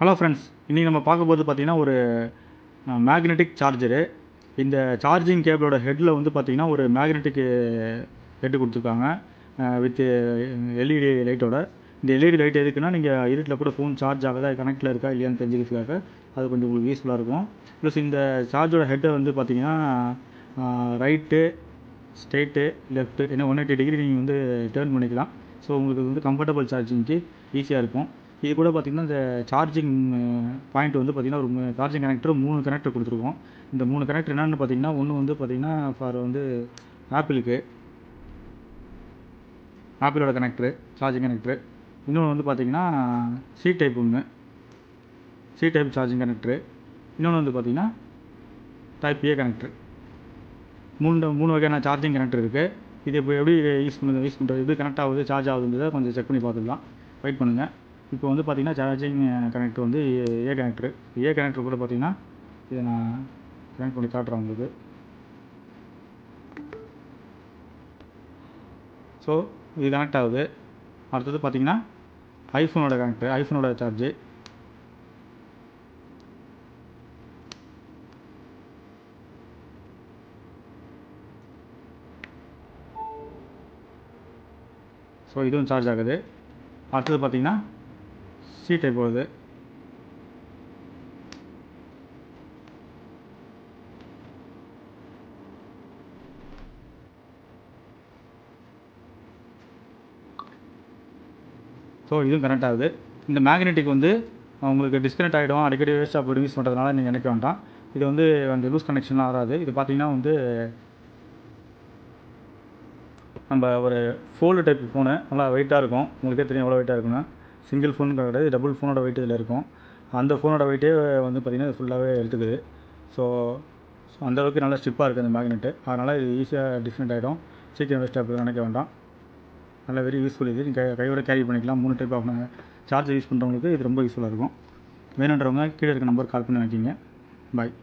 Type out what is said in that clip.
Hello friends, இன்றைக்கி நம்ம பார்க்கும்போது பார்த்திங்கன்னா ஒரு மேக்னெட்டிக் சார்ஜரு. இந்த சார்ஜிங் கேபிளோட ஹெட்டில் வந்து பார்த்திங்கன்னா ஒரு மேக்னெட்டிக் ஹெட்டு கொடுத்துருக்காங்க வித் எல்இடி லைட்டோட. இந்த எல்இடி லைட் எதுக்குன்னா, நீங்கள் இருட்டில் கூட ஃபோன் சார்ஜ் ஆகுதா கனெக்டில் இருக்கா இல்லையான்னு தெரிஞ்சுக்கிறதுக்காக அது கொஞ்சம் உங்களுக்கு யூஸ்ஃபுல்லாக இருக்கும். ப்ளஸ் இந்த சார்ஜோட ஹெட்டை வந்து பார்த்திங்கன்னா ரைட்டு, ஸ்ட்ரெயிட்டு, லெஃப்ட்டு என்ன 180 டிகிரி நீங்கள் வந்து டேர்ன் பண்ணிக்கலாம். ஸோ உங்களுக்கு வந்து கம்ஃபர்டபுள் சார்ஜிங்க்கு ஈஸியாக இருக்கும். இது கூட பார்த்திங்கன்னா இந்த சார்ஜிங் பாயிண்ட் வந்து பார்த்திங்கன்னா ஒரு சார்ஜிங் கனெக்டர் 3 கனெக்டர் கொடுத்துருக்கோம். இந்த 3 கனெக்டர் என்னென்னு பார்த்திங்கன்னா, ஒன்று வந்து பார்த்திங்கன்னா ஃபார் வந்து ஆப்பிளோட கனெக்டரு, சார்ஜிங் கனெக்டரு. இன்னொன்று வந்து பார்த்திங்கன்னா சி டைப் சார்ஜிங் கனெக்டரு. இன்னொன்று வந்து பார்த்திங்கன்னா டைப் ஏ கனெக்டர். மூணு வகையான சார்ஜிங் கனெக்டர் இருக்குது. இது இப்போ எப்படி யூஸ் பண்ணுறது, எப்படி கனெக்ட் ஆகுது, சார்ஜ் ஆகுதுன்றதை கொஞ்சம் செக் பண்ணி பார்த்துக்கலாம். வெயிட் பண்ணுங்கள். இப்போ வந்து பார்த்திங்கன்னா சார்ஜிங் கனெக்டர் வந்து ஏ கனெக்டர் கூட பார்த்திங்கன்னா இதை நான் கனெக்ட் பண்ணி காட்டுறேன் உங்களுக்கு. ஸோ இது கனெக்ட் ஆகுது. அடுத்தது பார்த்திங்கன்னா ஐஃபோனோட சார்ஜு. ஸோ இதுவும் சார்ஜ் ஆகுது. அடுத்தது பார்த்திங்கன்னா சி டைப் வருது. ஸோ இதுவும் கனெக்ட் ஆகுது. இந்த மேக்னெட்டிக் வந்து உங்களுக்கு டிஸ்கனெக்ட் ஆகிடும், அடிக்கடி வேஸ்ட்டாக போய்டும் யூஸ் பண்ணுறதுனால நீங்கள் நினைக்க வேண்டாம். இது வந்து அந்த லூஸ் கனெக்ஷன்லாம் வராது. இது பார்த்திங்கன்னா வந்து நம்ம ஒரு ஃபோல்டு டைப் ஃபோனு, நல்லா வெயிட்டாக இருக்கும். உங்களுக்கே தெரியும் எவ்வளோ வெயிட்டாக இருக்குன்னு. சிங்கிள் ஃபோன் கிடையாது, டபுள் ஃபோனோட வெயிட் இதில் இருக்கும். அந்த ஃபோனோட வெயிட்டே வந்து பார்த்திங்கன்னா ஃபுல்லாகவே எடுத்துக்குது. ஸோ அந்தளவுக்கு நல்லா ஸ்டிப்பாக இருக்குது அந்த மேக்னெட்டு. அதனால் இது ஈஸியாக டிஸ்கனெக்ட் ஆகிடும், சீக்கிரம் வேஸ்ட்டாக போய் நினைக்க வேண்டாம். நல்லா வெரி யூஸ்ஃபுல். இது நீங்கள் கையோட கேரி பண்ணிக்கலாம். 3 டைப் ஆஃப் சார்ஜர் யூஸ் பண்ணுறவங்களுக்கு இது ரொம்ப யூஸ்ஃபுல்லாக இருக்கும். வேணுன்றவங்க கீழே இருக்க நம்பர் கால் பண்ணி வாங்கிக்கிங்க. பாய்.